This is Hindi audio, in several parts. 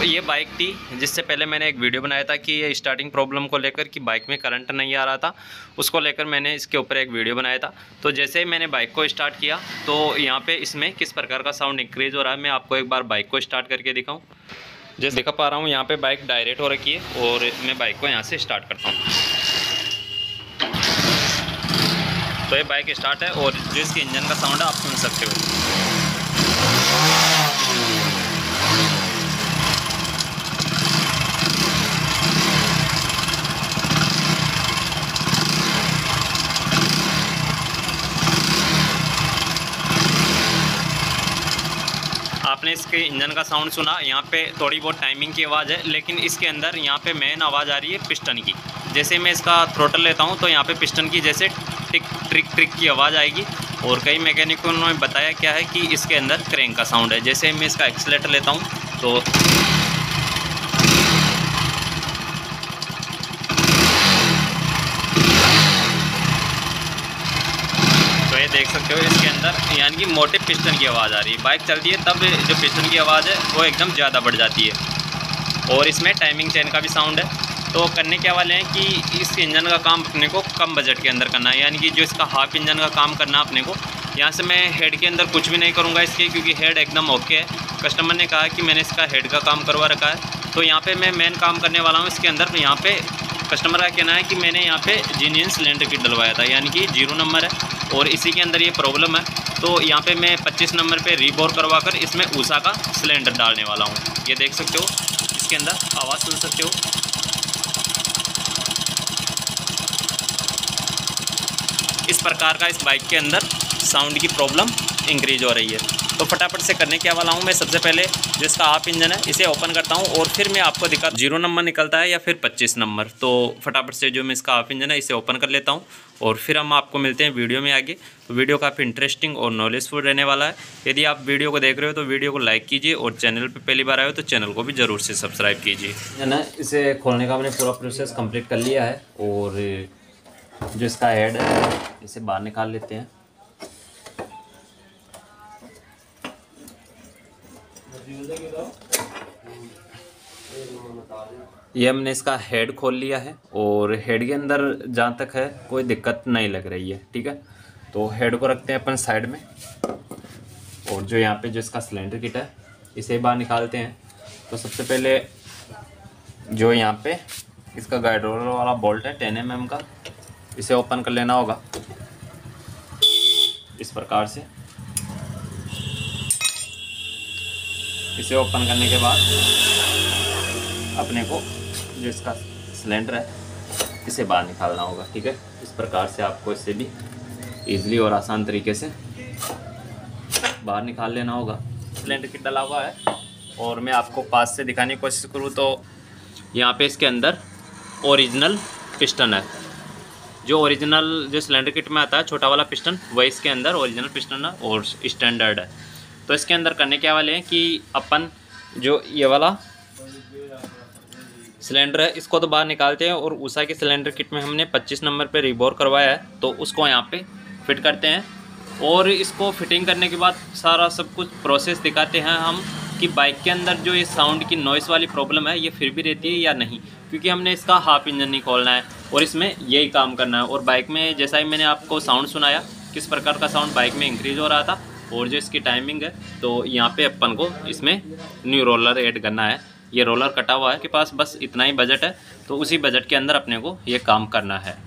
ये बाइक थी जिससे पहले मैंने एक वीडियो बनाया था कि ये स्टार्टिंग प्रॉब्लम को लेकर कि बाइक में करंट नहीं आ रहा था, उसको लेकर मैंने इसके ऊपर एक वीडियो बनाया था। तो जैसे ही मैंने बाइक को स्टार्ट किया तो यहाँ पे इसमें किस प्रकार का साउंड इंक्रीज़ हो रहा है, मैं आपको एक बार बाइक को स्टार्ट करके दिखाऊँ। जैसे दिखा पा रहा हूँ यहाँ पर बाइक डायरेक्ट हो रखी है और मैं बाइक को यहाँ से स्टार्ट करता हूँ तो ये बाइक स्टार्ट है और जो इसके इंजन का साउंड है आप सुन सकते हो। आपने इसके इंजन का साउंड सुना, यहाँ पे थोड़ी बहुत टाइमिंग की आवाज़ है, लेकिन इसके अंदर यहाँ पे मेन आवाज़ आ रही है पिस्टन की। जैसे मैं इसका थ्रोटल लेता हूँ तो यहाँ पे पिस्टन की जैसे टिक ट्रिक ट्रिक की आवाज़ आएगी। और कई मैकेनिकों ने बताया क्या है कि इसके अंदर क्रैंक का साउंड है। जैसे मैं इसका एक्सीलेटर लेता हूँ तो ये देख सकते हो इसके अंदर यानी कि मोटे पिस्टन की आवाज़ आ रही है। बाइक चलती है तब जो पिस्टन की आवाज़ है वो एकदम ज़्यादा बढ़ जाती है। और इसमें टाइमिंग चेन का भी साउंड है। तो करने क्या वाले हैं कि इस इंजन का काम अपने को कम बजट के अंदर करना है, यानी कि जो इसका हाफ इंजन का काम करना है अपने को। यहाँ से मैं हेड के अंदर कुछ भी नहीं करूँगा इसके, क्योंकि हेड एकदम ओके है। कस्टमर ने कहा कि मैंने इसका हेड का काम करवा रखा है। तो यहाँ पे मैं मेन काम करने वाला हूँ इसके अंदर। यहाँ पे कस्टमर का कहना है कि मैंने यहाँ पे जीनियन सिलेंडर किट डलवाया था, यानी कि 0 नंबर है और इसी के अंदर ये प्रॉब्लम है। तो यहाँ पे मैं 25 नंबर पे रीबोर करवा कर इसमें ऊषा का सिलेंडर डालने वाला हूँ। ये देख सकते हो, इसके अंदर आवाज़ सुन सकते हो। इस प्रकार का इस बाइक के अंदर साउंड की प्रॉब्लम इंक्रीज हो रही है। तो फटाफट से करने क्या वाला हूँ, मैं सबसे पहले जो इसका हाफ इंजन है इसे ओपन करता हूँ और फिर मैं आपको दिखा 0 नंबर निकलता है या फिर 25 नंबर। तो फटाफट से जो मैं इसका हाफ इंजन है इसे ओपन कर लेता हूँ और फिर हम आपको मिलते हैं वीडियो में आगे। तो वीडियो काफ़ी इंटरेस्टिंग और नॉलेजफुल रहने वाला है। यदि आप वीडियो को देख रहे हो तो वीडियो को लाइक कीजिए और चैनल पर पहली बार आए हो तो चैनल को भी ज़रूर से सब्सक्राइब कीजिए। है ना, इसे खोलने का मैंने पूरा प्रोसेस कम्प्लीट कर लिया है और जो इसका हेड है इसे बाहर निकाल लेते हैं। ये हमने इसका हेड खोल लिया है और हेड के अंदर जहाँ तक है कोई दिक्कत नहीं लग रही है। ठीक है, तो हेड को रखते हैं अपन साइड में और जो यहाँ पे जो इसका सिलेंडर किट है इसे बाहर निकालते हैं। तो सबसे पहले जो यहाँ पे इसका गाइड रोलर वाला बोल्ट है 10 mm का, इसे ओपन कर लेना होगा इस प्रकार से। इसे ओपन करने के बाद अपने को जो इसका सिलेंडर है इसे बाहर निकालना होगा। ठीक है, इस प्रकार से आपको इसे भी इजीली और आसान तरीके से बाहर निकाल लेना होगा। सिलेंडर किट डला हुआ है और मैं आपको पास से दिखाने की कोशिश करूँ तो यहाँ पे इसके अंदर ओरिजिनल पिस्टन है। जो ओरिजिनल जो सिलेंडर किट में आता है छोटा वाला पिस्टन, वही इसके अंदर ओरिजिनल पिस्टन है और स्टैंडर्ड है। तो इसके अंदर करने क्या वाले हैं कि अपन जो ये वाला सिलेंडर है इसको तो बाहर निकालते हैं और ऊषा के सिलेंडर किट में हमने 25 नंबर पे रीबोर करवाया है तो उसको यहाँ पे फिट करते हैं। और इसको फिटिंग करने के बाद सारा सब कुछ प्रोसेस दिखाते हैं हम कि बाइक के अंदर जो ये साउंड की नॉइस वाली प्रॉब्लम है ये फिर भी रहती है या नहीं, क्योंकि हमने इसका हाफ इंजन नहीं खोलना है और इसमें यही काम करना है। और बाइक में जैसा ही मैंने आपको साउंड सुनाया किस प्रकार का साउंड बाइक में इंक्रीज़ हो रहा था और जो इसकी टाइमिंग है, तो यहाँ पे अपन को इसमें न्यू रोलर ऐड करना है। ये रोलर कटा हुआ है के पास, बस इतना ही बजट है, तो उसी बजट के अंदर अपने को ये काम करना है।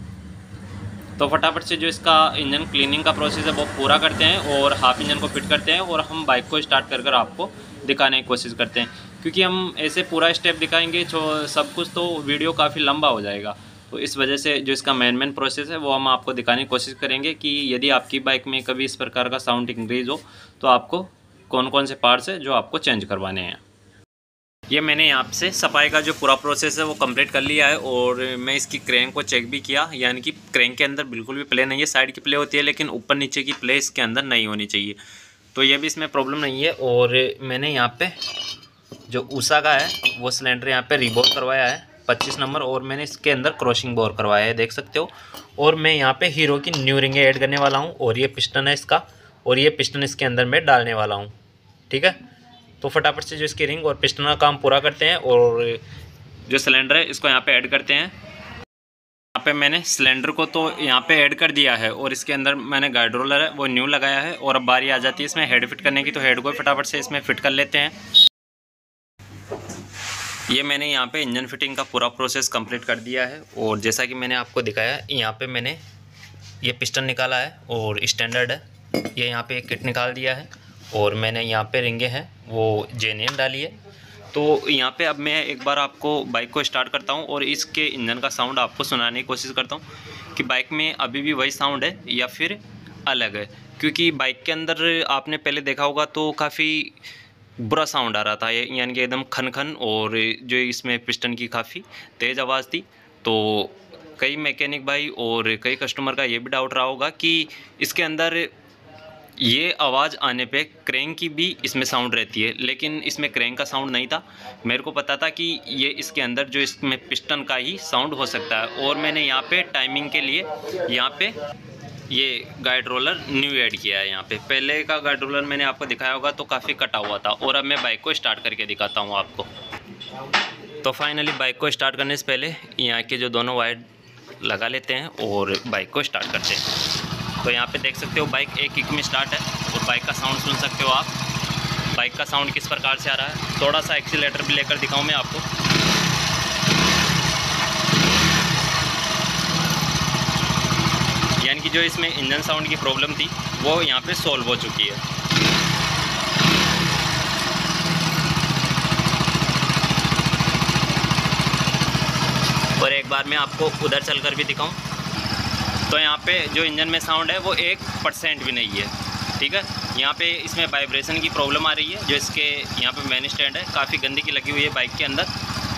तो फटाफट से जो इसका इंजन क्लीनिंग का प्रोसेस है वो पूरा करते हैं और हाफ इंजन को फिट करते हैं और हम बाइक को स्टार्ट कर आपको दिखाने की कोशिश करते हैं। क्योंकि हम ऐसे पूरा स्टेप दिखाएंगे सब कुछ तो वीडियो काफ़ी लंबा हो जाएगा। तो इस वजह से जो इसका मेन प्रोसेस है वो हम आपको दिखाने की कोशिश करेंगे कि यदि आपकी बाइक में कभी इस प्रकार का साउंड इंक्रीज हो तो आपको कौन कौन से पार्ट्स है जो आपको चेंज करवाने हैं। ये मैंने यहाँ से सफाई का जो पूरा प्रोसेस है वो कंप्लीट कर लिया है और मैं इसकी क्रैंक को चेक भी किया, यानी कि क्रैंक के अंदर बिल्कुल भी प्ले नहीं है। साइड की प्ले होती है लेकिन ऊपर नीचे की प्ले इसके अंदर नहीं होनी चाहिए, तो ये भी इसमें प्रॉब्लम नहीं है। और मैंने यहाँ पे जो ऊषा का है वो सिलेंडर यहाँ पे रीबोर करवाया है 25 नंबर और मैंने इसके अंदर क्रॉसिंग बोर करवाया है, देख सकते हो। और मैं यहाँ पे हीरो की न्यू रिंग ऐड करने वाला हूँ और ये पिस्टन है इसका और ये पिस्टन इसके अंदर मैं डालने वाला हूँ। ठीक है, तो फटाफट से जो इसकी रिंग और पिस्टन का काम पूरा करते हैं और जो सिलेंडर है इसको यहाँ पे ऐड करते हैं। यहाँ पे मैंने सिलेंडर को तो यहाँ पे ऐड कर दिया है और इसके अंदर मैंने गाइड रोलर है वो न्यू लगाया है और अब बारी आ जाती है इसमें हेड फिट करने की, तो हेड को फटाफट से इसमें फिट कर लेते हैं। ये मैंने यहाँ पे इंजन फिटिंग का पूरा प्रोसेस कंप्लीट कर दिया है और जैसा कि मैंने आपको दिखाया यहाँ पे मैंने ये पिस्टन निकाला है और स्टैंडर्ड है, ये यहाँ पे एक किट निकाल दिया है और मैंने यहाँ पे रिंगे हैं वो जेन्युइन डाली है। तो यहाँ पे अब मैं एक बार आपको बाइक को स्टार्ट करता हूँ और इसके इंजन का साउंड आपको सुनाने की कोशिश करता हूँ कि बाइक में अभी भी वही साउंड है या फिर अलग है, क्योंकि बाइक के अंदर आपने पहले देखा होगा तो काफ़ी बुरा साउंड आ रहा था, यानी कि एकदम खन खन, और जो इसमें पिस्टन की काफ़ी तेज़ आवाज़ थी। तो कई मैकेनिक भाई और कई कस्टमर का ये भी डाउट रहा होगा कि इसके अंदर ये आवाज़ आने पे क्रैंक की भी इसमें साउंड रहती है, लेकिन इसमें क्रैंक का साउंड नहीं था। मेरे को पता था कि ये इसके अंदर जो इसमें पिस्टन का ही साउंड हो सकता है और मैंने यहाँ पे टाइमिंग के लिए यहाँ पे ये गाइड रोलर न्यू ऐड किया है। यहाँ पे पहले का गाइड रोलर मैंने आपको दिखाया होगा तो काफ़ी कटा हुआ था और अब मैं बाइक को स्टार्ट करके दिखाता हूँ आपको। तो फाइनली बाइक को स्टार्ट करने से पहले यहाँ के जो दोनों वायर लगा लेते हैं और बाइक को स्टार्ट करते हैं। तो यहाँ पे देख सकते हो बाइक एक किक में स्टार्ट है और बाइक का साउंड सुन सकते हो आप। बाइक का साउंड किस प्रकार से आ रहा है, थोड़ा सा एक्सीलेटर भी लेकर दिखाऊँ मैं आपको। यानी कि जो इसमें इंजन साउंड की प्रॉब्लम थी वो यहाँ पे सॉल्व हो चुकी है। और एक बार मैं आपको उधर चलकर भी दिखाऊं तो यहाँ पे जो इंजन में साउंड है वो 1% भी नहीं है, ठीक है। यहाँ पे इसमें वाइब्रेशन की प्रॉब्लम आ रही है, जो इसके यहाँ पे मेन स्टैंड है काफ़ी गंदगी लगी हुई है बाइक के अंदर,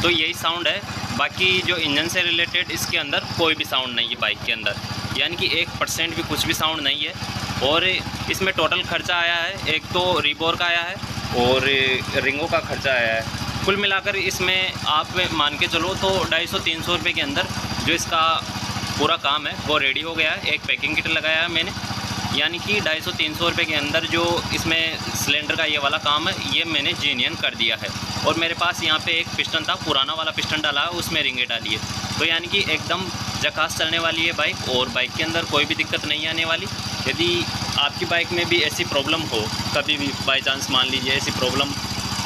तो यही साउंड है। बाकी जो इंजन से रिलेटेड इसके अंदर कोई भी साउंड नहीं है बाइक के अंदर, यानी कि 1% भी कुछ भी साउंड नहीं है। और इसमें टोटल खर्चा आया है, एक तो रीबोर का आया है और रिंगों का खर्चा आया है। कुल मिलाकर इसमें आप मान के चलो तो 250-300 रुपये के अंदर जो इसका पूरा काम है वो रेडी हो गया है। एक पैकिंग किट लगाया है मैंने, यानी कि 250-300 रुपये के अंदर जो इसमें सिलेंडर का ये वाला काम है ये मैंने जेन्युइन कर दिया है। और मेरे पास यहाँ पे एक पिस्टन था, पुराना वाला पिस्टन डाला है, उसमें रिंगे डाली है, तो यानी कि एकदम झकास चलने वाली है बाइक और बाइक के अंदर कोई भी दिक्कत नहीं आने वाली। यदि आपकी बाइक में भी ऐसी प्रॉब्लम हो, कभी भी बाई चांस मान लीजिए ऐसी प्रॉब्लम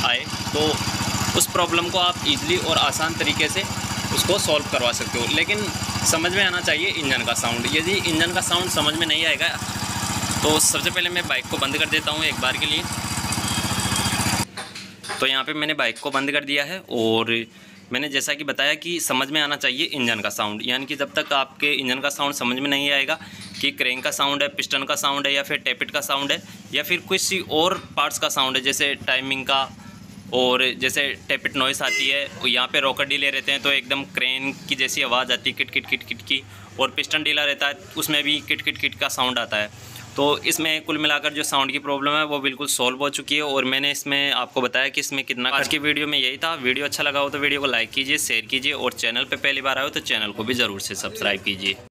आए, तो उस प्रॉब्लम को आप इजीली और आसान तरीके से उसको सॉल्व करवा सकते हो। लेकिन समझ में आना चाहिए इंजन का साउंड। यदि इंजन का साउंड समझ में नहीं आएगा तो सबसे पहले मैं बाइक को बंद कर देता हूँ एक बार के लिए। तो यहाँ पे मैंने बाइक को बंद कर दिया है और मैंने जैसा कि बताया कि समझ में आना चाहिए इंजन का साउंड, यानी कि जब तक आपके इंजन का साउंड समझ में नहीं आएगा कि क्रैंक का साउंड है, पिस्टन का साउंड है, या फिर टैपिट का साउंड है, या फिर किसी और पार्ट्स का साउंड है, जैसे टाइमिंग का, और जैसे टैपिट नॉइस आती है, यहाँ पे रॉकर डीले रहते हैं तो एकदम क्रेन की जैसी आवाज़ आती है किट किट किट किट की, और पिस्टन डीला रहता है उसमें भी किट किट किट का साउंड आता है। तो इसमें कुल मिलाकर जो साउंड की प्रॉब्लम है वो बिल्कुल सॉल्व हो चुकी है और मैंने इसमें आपको बताया कि इसमें कितना। आज की वीडियो में यही था। वीडियो अच्छा लगा हो तो वीडियो को लाइक कीजिए, शेयर कीजिए और चैनल पे पहली बार आए हो तो चैनल को भी ज़रूर से सब्सक्राइब कीजिए।